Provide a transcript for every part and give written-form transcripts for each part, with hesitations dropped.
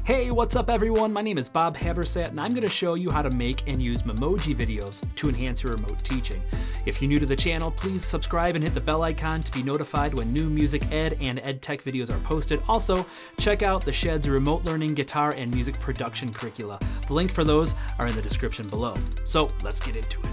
Hey, what's up everyone? My name is Bob Habersat and I'm going to show you how to make and use Memoji videos to enhance your remote teaching. If you're new to the channel, please subscribe and hit the bell icon to be notified when new music ed and ed tech videos are posted. Also, check out the Shed's remote learning, guitar, and music production curricula. The link for those are in the description below. So let's get into it.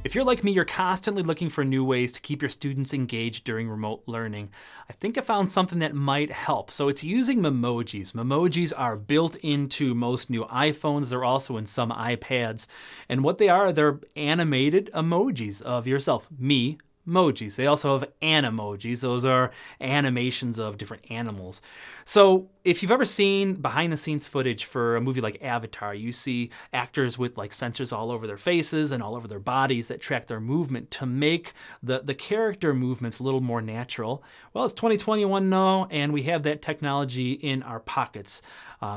If you're like me, you're constantly looking for new ways to keep your students engaged during remote learning. I think I found something that might help. So it's using Memojis. Memojis are built into most new iPhones. They're also in some iPads. And what they are, they're animated emojis of yourself, me, emojis. They also have animojis. Those are animations of different animals. So if you've ever seen behind the scenes footage for a movie like Avatar, you see actors with like sensors all over their faces and all over their bodies that track their movement to make the character movements a little more natural. Well, it's 2021 now, and we have that technology in our pockets.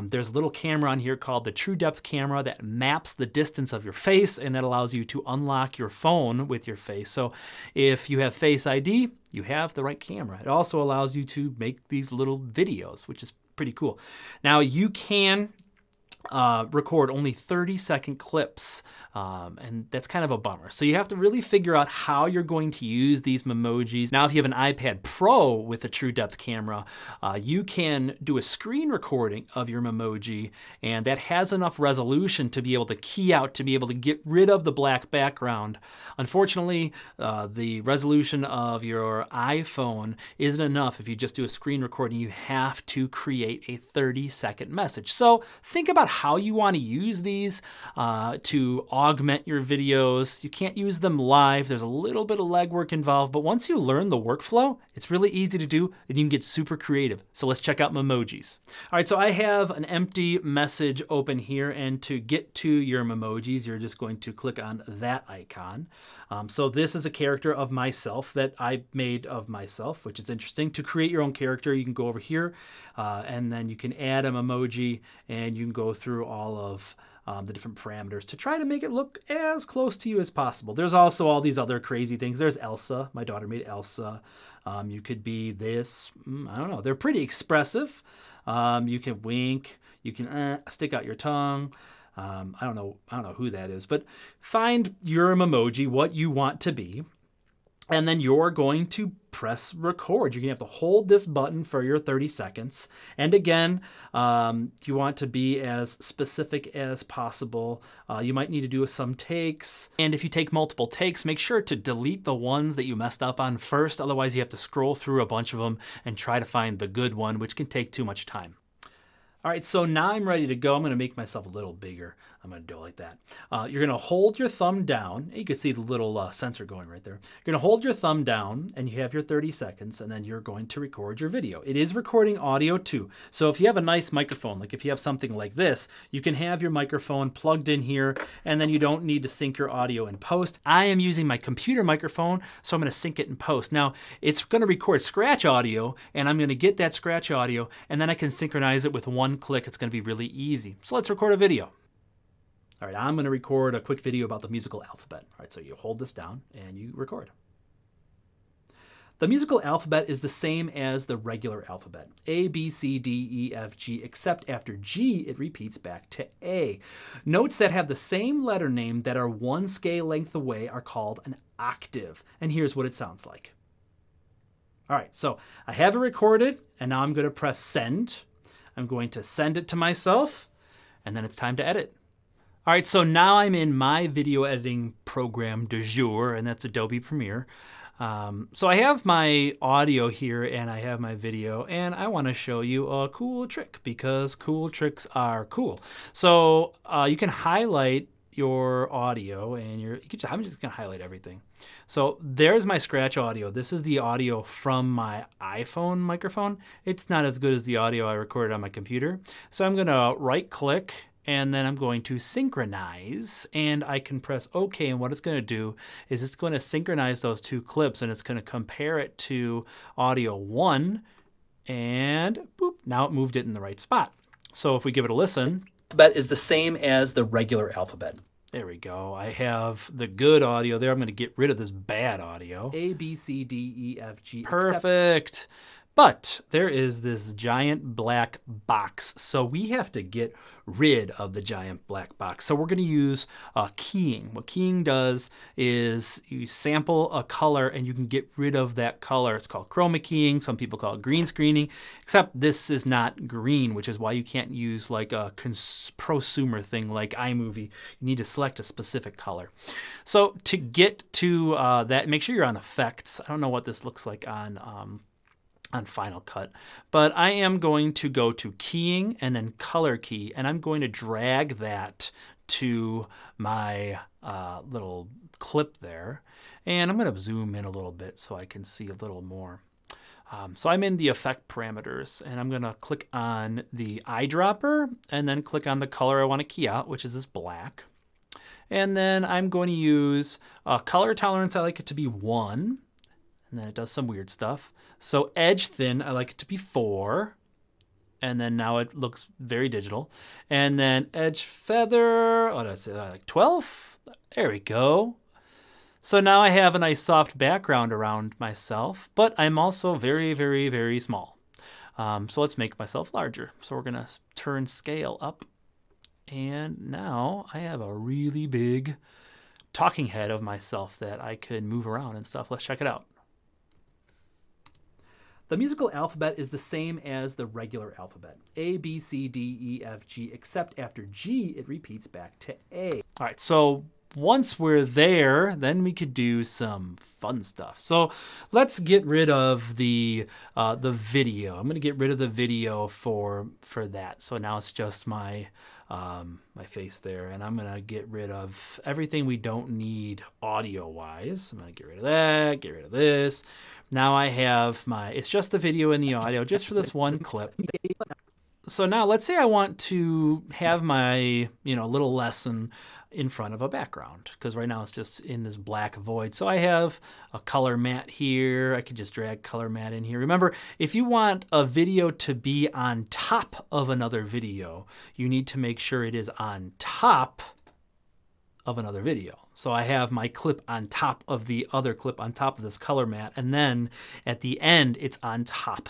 There's a little camera on here called the True Depth camera that maps the distance of your face, and that allows you to unlock your phone with your face. So if you have Face ID, you have the right camera. It also allows you to make these little videos, which is pretty cool. Now you can record only 30-second clips, and that's kind of a bummer. So you have to really figure out how you're going to use these Memojis. Now, if you have an iPad Pro with a True Depth camera, you can do a screen recording of your Memoji, and that has enough resolution to be able to key out, to be able to get rid of the black background. Unfortunately, the resolution of your iPhone isn't enough. If you just do a screen recording, you have to create a 30-second message. So think about how you want to use these to augment your videos. You can't use them live. There's a little bit of legwork involved, but once you learn the workflow, it's really easy to do and you can get super creative. So let's check out Memojis. All right, so I have an empty message open here, and to get to your Memojis, you're just going to click on that icon. So this is a character of myself that I made of myself, which is interesting. To create your own character, you can go over here and then you can add an emoji, and you can go through all of the different parameters to try to make it look as close to you as possible. There's also all these other crazy things. There's Elsa. My daughter made Elsa. You could be this. I don't know. They're pretty expressive. You can wink. You can stick out your tongue. I don't know who that is, but find your Memoji, what you want to be, and then you're going to press record. You're going to have to hold this button for your 30 seconds. And again, you want to be as specific as possible. You might need to do some takes. And if you take multiple takes, make sure to delete the ones that you messed up on first. Otherwise, you have to scroll through a bunch of them and try to find the good one, which can take too much time. All right, so now I'm ready to go. I'm going to make myself a little bigger. I'm going to do it like that. You're going to hold your thumb down. You can see the little sensor going right there. You're going to hold your thumb down, and you have your 30 seconds, and then you're going to record your video. It is recording audio too. So if you have a nice microphone, like if you have something like this, you can have your microphone plugged in here, and then you don't need to sync your audio in post. I am using my computer microphone, so I'm going to sync it in post. Now, it's going to record scratch audio, and I'm going to get that scratch audio, and then I can synchronize it with one click. It's going to be really easy. So let's record a video. All right, I'm going to record a quick video about the musical alphabet. All right, so you hold this down and you record. The musical alphabet is the same as the regular alphabet. A, B, C, D, E, F, G, except after G, it repeats back to A. Notes that have the same letter name that are one scale length away are called an octave. And here's what it sounds like. All right, so I have it recorded, and now I'm going to press send. I'm going to send it to myself, and then it's time to edit. All right, so now I'm in my video editing program du jour, and that's Adobe Premiere. So I have my audio here, and I have my video, and I want to show you a cool trick because cool tricks are cool. So you can highlight your audio, and I'm just going to highlight everything. So there's my scratch audio. This is the audio from my iPhone microphone. It's not as good as the audio I recorded on my computer. So I'm going to right click, and then I'm going to synchronize, and I can press OK, and what it's going to do is it's going to synchronize those two clips, and it's going to compare it to audio 1, and boop, now it moved it in the right spot. So if we give it a listen, alphabet is the same as the regular alphabet. There we go. I have the good audio there. I'm going to get rid of this bad audio. A, B, C, D, E, F, G. Perfect. But there is this giant black box, so we have to get rid of the giant black box. So we're going to use keying. What keying does is you sample a color and you can get rid of that color. It's called chroma keying. Some people call it green screening, except this is not green, which is why you can't use like a prosumer thing like iMovie. You need to select a specific color. So to get to that, make sure you're on effects. I don't know what this looks like on Final Cut, but I am going to go to keying and then color key, and I'm going to drag that to my little clip there, and I'm going to zoom in a little bit so I can see a little more. So I'm in the effect parameters, and I'm going to click on the eyedropper and then click on the color I want to key out, which is this black. And then I'm going to use color tolerance. I like it to be 1. And then it does some weird stuff. So edge thin, I like it to be 4. And then now it looks very digital. And then edge feather, what did I say, like 12? There we go. So now I have a nice soft background around myself, but I'm also very, very, very small. So let's make myself larger. So we're going to turn scale up. And now I have a really big talking head of myself that I can move around and stuff. Let's check it out. The musical alphabet is the same as the regular alphabet. A, B, C, D, E, F, G, except after G, it repeats back to A. All right, so once we're there, then we could do some fun stuff. So let's get rid of the video. I'm going to get rid of the video for that. So now it's just my face there, and I'm going to get rid of everything we don't need audio-wise. I'm going to get rid of that, get rid of this. Now I have it's just the video and the audio, just for this one clip. So now let's say I want to have my, little lesson in front of a background, because right now it's just in this black void. So I have a color mat here. I could just drag color mat in here. Remember, if you want a video to be on top of another video, you need to make sure it is on top of another video. So I have my clip on top of the other clip on top of this color mat, and then at the end it's on top.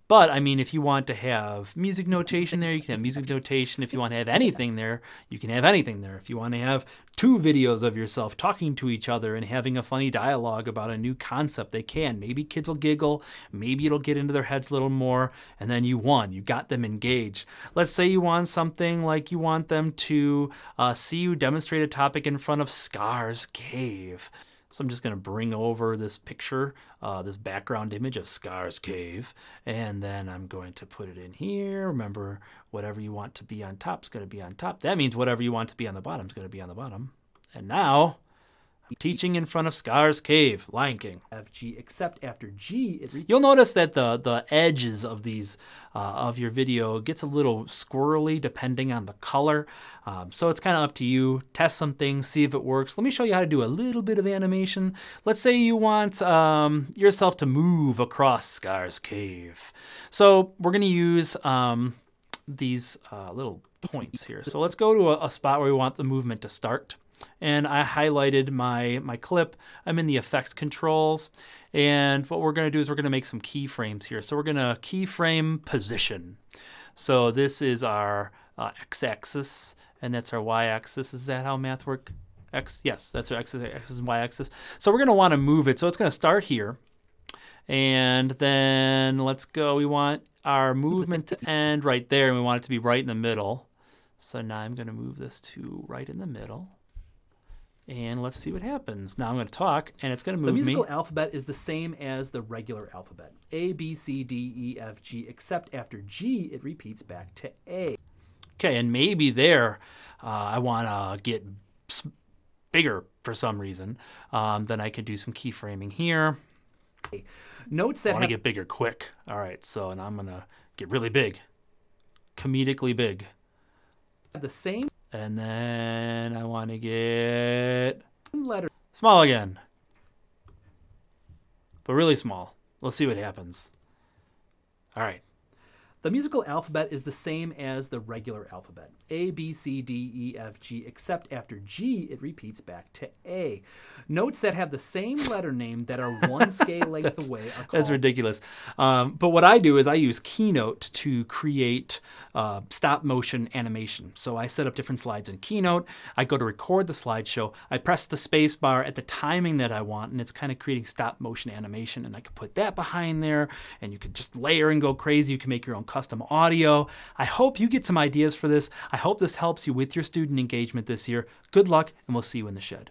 But I mean, if you want to have music notation there, you can have music notation. If you want to have anything there, you can have anything there. If you want to have 2 videos of yourself talking to each other and having a funny dialogue about a new concept, they can. Maybe kids will giggle, maybe it'll get into their heads a little more, and then you won. You got them engaged. Let's say you want something like you want them to see you demonstrate a topic in front of Scar's Cave. So I'm just going to bring over this picture, this background image of Scar's Cave, and then I'm going to put it in here. Remember, whatever you want to be on top is going to be on top. That means whatever you want to be on the bottom is going to be on the bottom. And now, I'm teaching in front of Scar's Cave, Lion King. F, G, except after G, you'll notice that the edges of these of your video gets a little squirrely depending on the color. So it's kind of up to you. Test some things, see if it works. Let me show you how to do a little bit of animation. Let's say you want yourself to move across Scar's Cave. So we're going to use these little points here. So let's go to a spot where we want the movement to start. And I highlighted my clip. I'm in the effects controls. And what we're going to do is we're going to make some keyframes here. So we're going to keyframe position. So this is our x-axis, and that's our y-axis. Is that how math works? Yes, that's our x and y-axis. So we're going to want to move it. So it's going to start here. And then let's go. We want our movement to end right there, and we want it to be right in the middle. So now I'm going to move this to right in the middle. And let's see what happens. Now I'm going to talk, and it's going to move me. The musical alphabet is the same as the regular alphabet. A, B, C, D, E, F, G, except after G, it repeats back to A. Okay, and maybe there I want to get bigger for some reason. Then I could do some keyframing here. Notes that I want to get bigger quick. All right, so now I'm going to get really big, comedically big. The same. And then I want to get small again, but really small. Let's see what happens. All right. The musical alphabet is the same as the regular alphabet. A, B, C, D, E, F, G, except after G, it repeats back to A. Notes that have the same letter name that are one scale length away are called... That's ridiculous. But what I do is I use Keynote to create stop motion animation. So I set up different slides in Keynote. I go to record the slideshow. I press the space bar at the timing that I want, and it's kind of creating stop motion animation. And I can put that behind there, and you can just layer and go crazy. You can make your own custom audio. I hope you get some ideas for this. I hope this helps you with your student engagement this year. Good luck, and we'll see you in the shed.